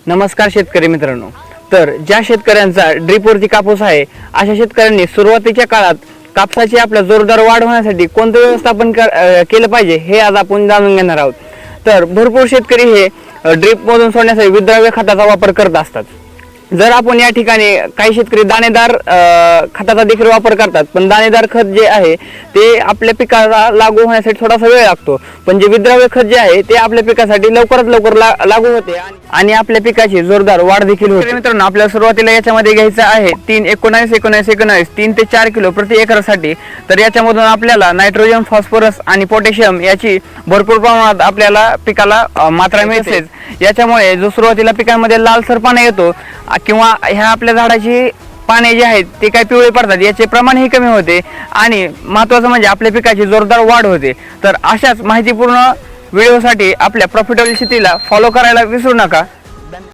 नमस्कार शेतकरी मित्रांनो. तर ज्या शेतकऱ्यांचा ड्रीपवरती कापूस आहे अशा शेतकऱ्यांनी सुरुवातीच्या काळात कापसाची आपल्या जोरदार वाढ होण्यासाठी कोणतं व्यवस्थापन केलं पाहिजे हे आज आपण जाणून घेणार आहोत. तर भरपूर शेतकरी हे ड्रीप मधून सोडण्यासाठी विद्राव्य खताचा वापर करत असतात. जर आपण या ठिकाणी काही शेतकरी दाणेदार खताचा देखील वापर करतात, पण दाणेदार खत जे आहे ते आपल्या पिकाला लागू होण्यासाठी थोडासा वेळ लागतो, पण जे विद्राव्य खत जे आहे ते आपल्या पिकासाठी लवकरात लवकर लागू होते आणि आपल्या पिकाची जोरदार वाढ देखील होते. मित्रांनो, आपल्याला सुरुवातीला याच्यामध्ये घ्यायचं आहे 3-19-19-19 3 ते 4 किलो प्रति एकरसाठी. तर याच्यामधून आपल्याला नायट्रोजन, फॉस्फरस आणि पोटॅशियम याची भरपूर प्रमाणात आपल्याला पिकाला मात्रा मिळते. याच्यामुळे जो सुरुवातीला पिकांमध्ये लालसरपणा येतो किंवा ह्या आपल्या झाडाची पाने जे आहेत ते काय पिवळे पडतात याचे प्रमाणही कमी होते आणि महत्त्वाचं म्हणजे आपल्या पिकाची जोरदार वाढ होते. तर अशाच माहितीपूर्ण व्हिडिओसाठी आपल्या प्रॉफिटेबल शेतीला फॉलो करायला विसरू नका.